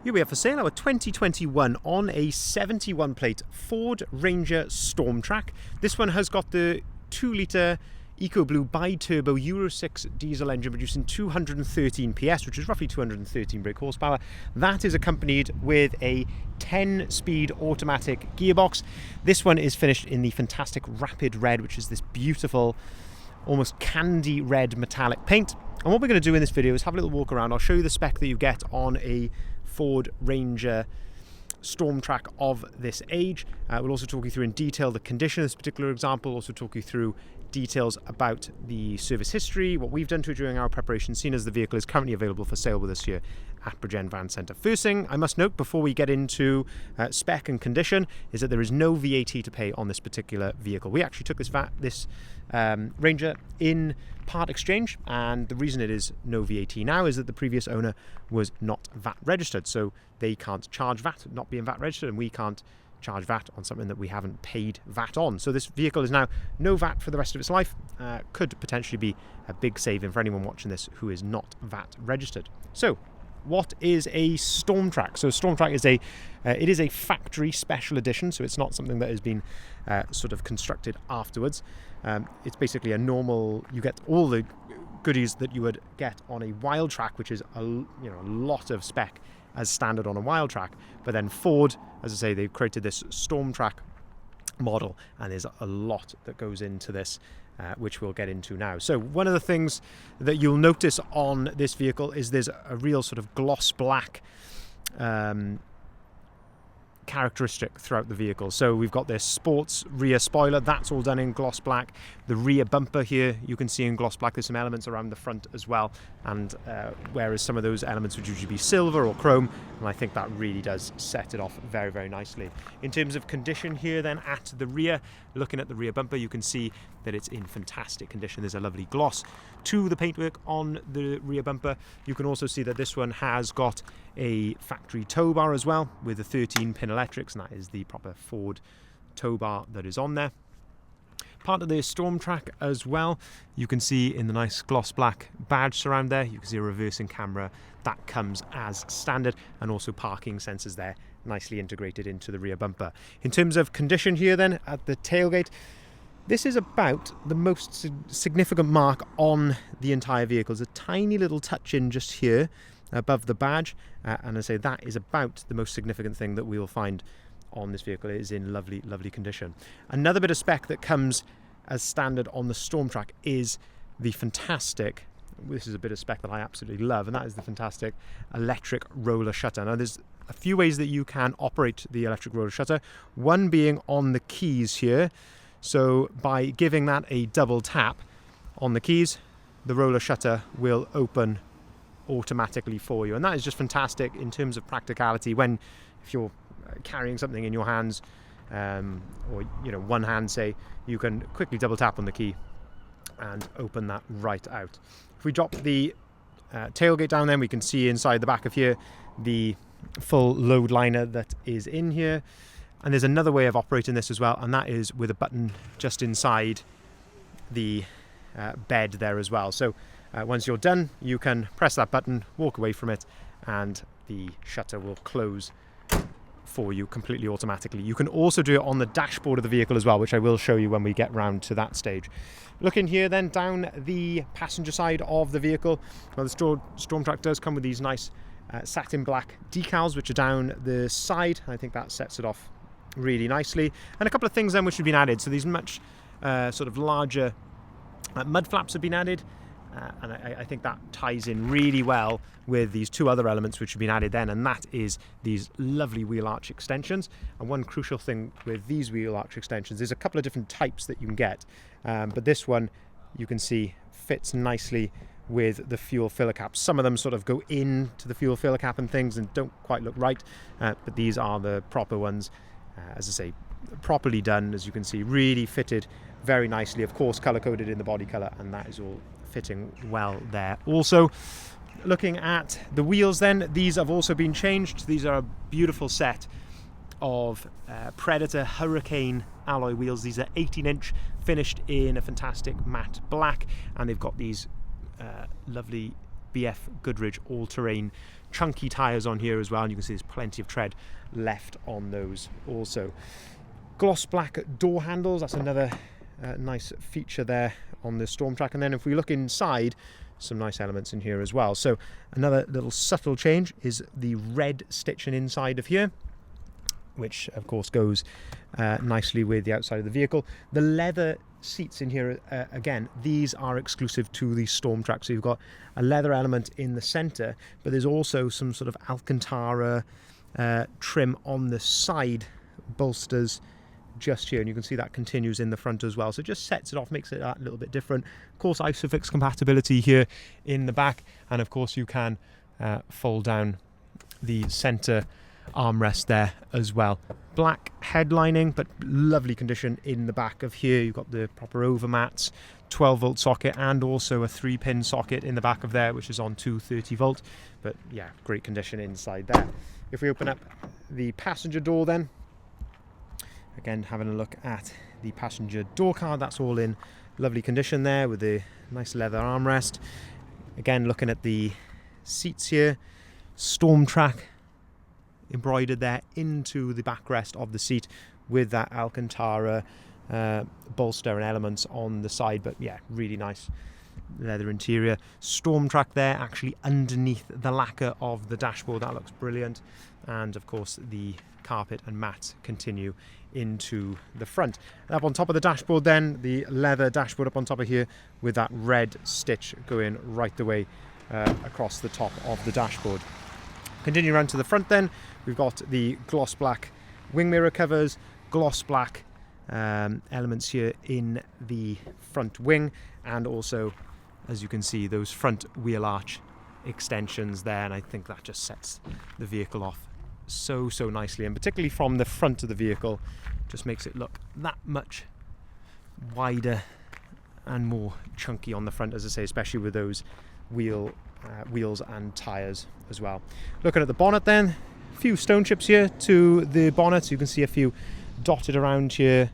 Here we have for sale our 2021 on a 71 plate Ford Ranger Stormtrak. This one has got the 2-litre EcoBlue bi-turbo Euro 6 diesel engine producing 213 PS, which is roughly 213 brake horsepower. That is accompanied with a 10-speed automatic gearbox. This one is finished in the fantastic Rapid Red, which is this beautiful, almost candy red metallic paint. And what we're going to do in this video is have a little walk around. I'll show you the spec that you get on a Ford Ranger Stormtrak of this age. We'll also talk you through in detail the condition of this particular example, also talk you through details about the service history, what we've done to it during our preparation, seeing as the vehicle is currently available for sale with us here at Bridgend Van Centre. First thing I must note before we get into spec and condition is that there is no VAT to pay on this particular vehicle. We actually took this Ranger in part exchange, and the reason it is no VAT now is that the previous owner was not VAT registered, so they can't charge VAT not being VAT registered, and we can't charge VAT on something that we haven't paid VAT on. So this vehicle is now no VAT for the rest of its life. Could potentially be a big saving for anyone watching this who is not VAT registered. So what is a Stormtrak? So Stormtrak is it is a factory special edition, so it's not something that has been sort of constructed afterwards. It's basically a normal, you get all the goodies that you would get on a Wildtrak, which is a lot of spec as standard on a Wildtrak, but then Ford, as I say, they've created this Stormtrak model, and there's a lot that goes into this, which we'll get into now. So one of the things that you'll notice on this vehicle is there's a real sort of gloss black characteristic throughout the vehicle. So we've got this sports rear spoiler, that's all done in gloss black. The rear bumper here you can see in gloss black. There's some elements around the front as well, and whereas some of those elements would usually be silver or chrome, and I think that really does set it off very, very nicely. In terms of condition here then at the rear, looking at the rear bumper, you can see that it's in fantastic condition. There's a lovely gloss to the paintwork on the rear bumper. You can also see that this one has got a factory tow bar as well with a 13-pin electrics, and that is the proper Ford tow bar that is on there. Part of the Stormtrak as well, you can see in the nice gloss black badge surround there, you can see a reversing camera that comes as standard, and also parking sensors there nicely integrated into the rear bumper. In terms of condition here then at the tailgate, this is about the most significant mark on the entire vehicle. There's a tiny little touch-in just here above the badge, and I say that is about the most significant thing that we will find on this vehicle. It is in lovely, lovely condition. Another bit of spec that comes as standard on the Stormtrak is the fantastic, this is a bit of spec that I absolutely love, and that is the fantastic electric roller shutter. Now there's a few ways that you can operate the electric roller shutter, one being on the keys here. So by giving that a double tap on the keys, the roller shutter will open automatically for you, and that is just fantastic in terms of practicality when if you're carrying something in your hands, or one hand say, you can quickly double tap on the key and open that right out. If we drop the tailgate down, then we can see inside the back of here the full load liner that is in here. And there's another way of operating this as well, and that is with a button just inside the bed there as well. So once you're done, you can press that button, walk away from it, and the shutter will close for you completely automatically. You can also do it on the dashboard of the vehicle as well, which I will show you when we get round to that stage. Looking here then down the passenger side of the vehicle, well, the Stormtrak does come with these nice satin black decals which are down the side. I think that sets it off really nicely, and a couple of things then which have been added. So these much sort of larger mud flaps have been added, and I think that ties in really well with these two other elements which have been added then, and that is these lovely wheel arch extensions. And one crucial thing with these wheel arch extensions, there's a couple of different types that you can get, but this one you can see fits nicely with the fuel filler cap. Some of them sort of go into the fuel filler cap and things and don't quite look right, but these are the proper ones. As I say, properly done, as you can see, really fitted very nicely, of course color coded in the body color, and that is all fitting well there. Also looking at the wheels then, these have also been changed. These are a beautiful set of Predator Hurricane alloy wheels. These are 18-inch, finished in a fantastic matte black, and they've got these lovely BF Goodrich all-terrain chunky tyres on here as well, and you can see there's plenty of tread left on those also. Gloss black door handles, that's another nice feature there on the Stormtrak. And then if we look inside, some nice elements in here as well. So another little subtle change is the red stitching inside of here, which of course goes nicely with the outside of the vehicle. The leather seats in here, again, these are exclusive to the Stormtrak. So you've got a leather element in the center, but there's also some sort of Alcantara trim on the side bolsters just here, and you can see that continues in the front as well. So it just sets it off, makes it a little bit different. Of course, ISOFIX compatibility here in the back, and of course you can fold down the center armrest there as well. Black headlining, but lovely condition in the back of here. You've got the proper overmats, 12-volt socket, and also a 3-pin socket in the back of there, which is on 230-volt. But yeah, great condition inside there. If we open up the passenger door then, again, having a look at the passenger door card, that's all in lovely condition there with the nice leather armrest. Again, looking at the seats here, Stormtrak embroidered there into the backrest of the seat with that Alcantara bolster and elements on the side. But yeah, really nice leather interior. Stormtrak there actually underneath the lacquer of the dashboard, that looks brilliant. And of course the carpet and mats continue into the front. And up on top of the dashboard then, the leather dashboard up on top of here with that red stitch going right the way across the top of the dashboard. Continuing around to the front then, we've got the gloss black wing mirror covers, gloss black elements here in the front wing, and also, as you can see, those front wheel arch extensions there, and I think that just sets the vehicle off so nicely, and particularly from the front of the vehicle just makes it look that much wider and more chunky on the front, as I say, especially with those wheels and tyres as well. Looking at the bonnet then, a few stone chips here to the bonnet, so you can see a few dotted around here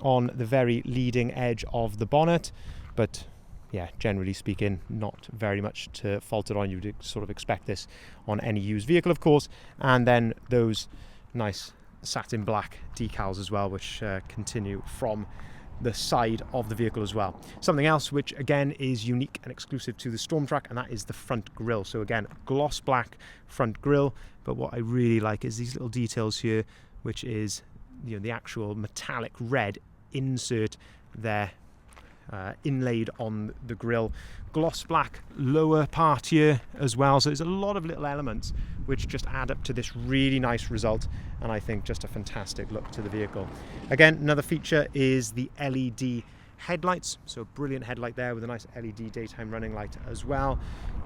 on the very leading edge of the bonnet, but yeah, generally speaking, not very much to fault it on. You would sort of expect this on any used vehicle, of course. And then those nice satin black decals as well, which continue from the side of the vehicle as well. Something else which again is unique and exclusive to the Stormtrak, and that is the front grille. So again, gloss black front grille, but what I really like is these little details here, which is, you know, the actual metallic red insert there, inlaid on the grille. Gloss black lower part here as well, so there's a lot of little elements which just add up to this really nice result, and I think just a fantastic look to the vehicle. Again, another feature is the LED headlights, so a brilliant headlight there with a nice LED daytime running light as well.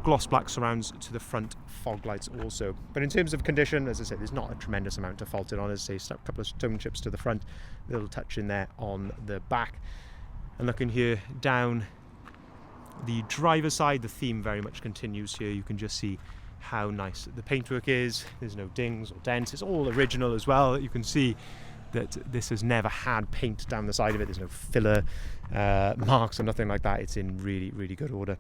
Gloss black surrounds to the front fog lights also. But in terms of condition, as I said, there's not a tremendous amount to fault it on. As I say, a couple of stone chips to the front, little touch in there on the back. And looking here down the driver's side, the theme very much continues here. You can just see how nice the paintwork is. There's no dings or dents. It's all original as well. You can see that this has never had paint down the side of it. There's no filler marks or nothing like that. It's in really, really good order.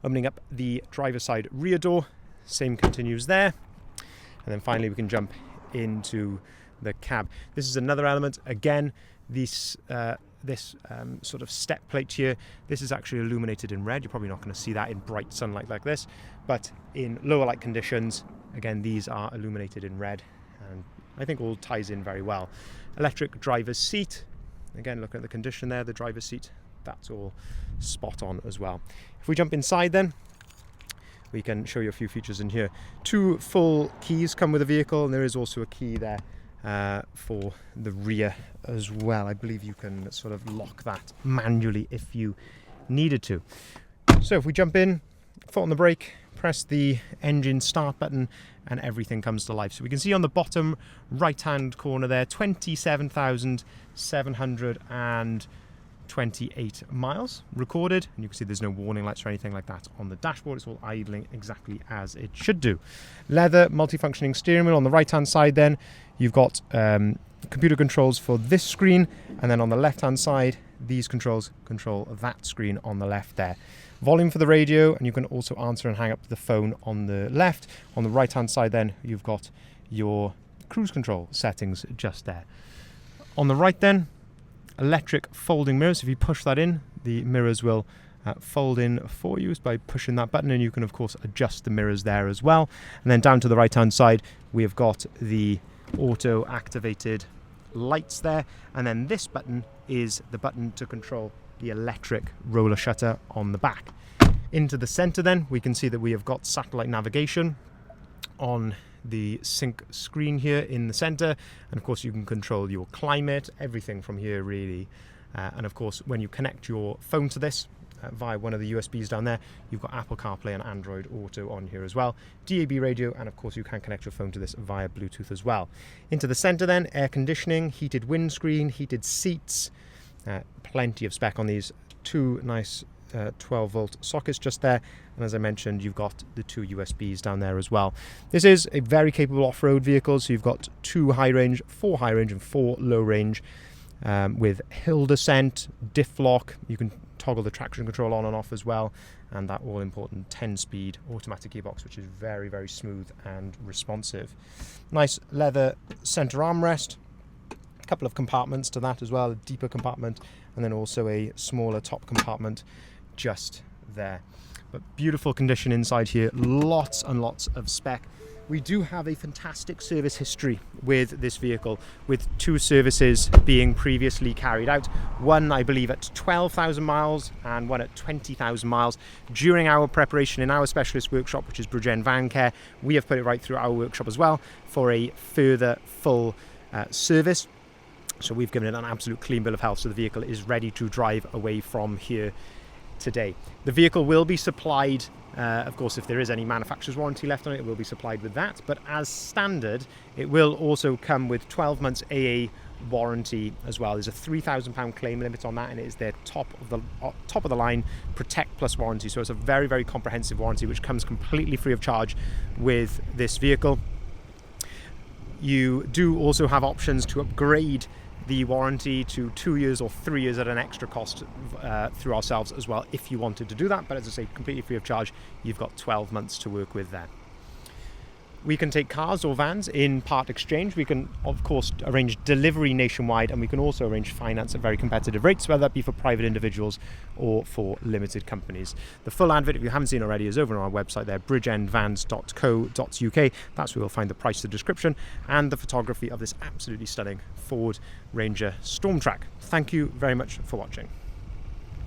Opening up the driver's side rear door, same continues there. And then finally we can jump into the cab. This is another element. Again, this sort of step plate here, this is actually illuminated in red. You're probably not going to see that in bright sunlight like this, but in lower light conditions, again, these are illuminated in red, and I think all ties in very well. Electric driver's seat, again, looking at the condition there, the driver's seat, that's all spot on as well. If we jump inside then, we can show you a few features in here. 2 full keys come with the vehicle, and there is also a key there for the rear as well. I believe you can sort of lock that manually if you needed to. So if we jump in, foot on the brake, press the engine start button, and everything comes to life. So we can see on the bottom right hand corner there, 27,728 miles recorded, and you can see there's no warning lights or anything like that on the dashboard. It's all idling exactly as it should do. Leather multifunctioning steering wheel on the right hand side. Then you've got computer controls for this screen, and then on the left hand side these controls control that screen on the left there. Volume for the radio, and you can also answer and hang up the phone on the left. On the right hand side then, you've got your cruise control settings just there. On the right then, electric folding mirrors. If you push that in, the mirrors will fold in for you by pushing that button, and you can of course adjust the mirrors there as well. And then down to the right hand side, we have got the auto activated lights there, and then this button is the button to control the electric roller shutter on the back. Into the center then, we can see that we have got satellite navigation on the sync screen here in the center, and of course you can control your climate, everything from here really. And of course when you connect your phone to this via one of the USBs down there, you've got Apple CarPlay and Android Auto on here as well, DAB radio, and of course you can connect your phone to this via Bluetooth as well. Into the center then, air conditioning, heated windscreen, heated seats, plenty of spec on these. Two nice 12 volt sockets just there, and as I mentioned, you've got the two USBs down there as well. This is a very capable off-road vehicle, so you've got 2 high range, 4 high range and 4 low range, with hill descent, diff lock. You can toggle the traction control on and off as well, and that all important 10-speed automatic gearbox, which is very, very smooth and responsive. Nice leather center armrest, a couple of compartments to that as well, a deeper compartment, and then also a smaller top compartment just there. But beautiful condition inside here, lots and lots of spec. We do have a fantastic service history with this vehicle, with 2 services being previously carried out. One, I believe, at 12,000 miles and one at 20,000 miles. During our preparation in our specialist workshop, which is Bridgend Van Care, we have put it right through our workshop as well for a further full service. So we've given it an absolute clean bill of health, so the vehicle is ready to drive away from here today. The vehicle will be supplied, of course, if there is any manufacturer's warranty left on it, it will be supplied with that, but as standard it will also come with 12 months AA warranty as well. There's a £3,000 claim limit on that, and it is their top of the line Protect Plus warranty, so it's a very, very comprehensive warranty which comes completely free of charge with this vehicle. You do also have options to upgrade the warranty to 2 years or 3 years at an extra cost through ourselves as well if you wanted to do that, but as I say, completely free of charge. You've got 12 months to work with there. We can take cars or vans in part exchange. We can of course arrange delivery nationwide, and we can also arrange finance at very competitive rates, whether that be for private individuals or for limited companies. The full advert, if you haven't seen already, is over on our website there, bridgeendvans.co.uk. That's where you'll find the price, the description, and the photography of this absolutely stunning Ford Ranger Stormtrak. Thank you very much for watching.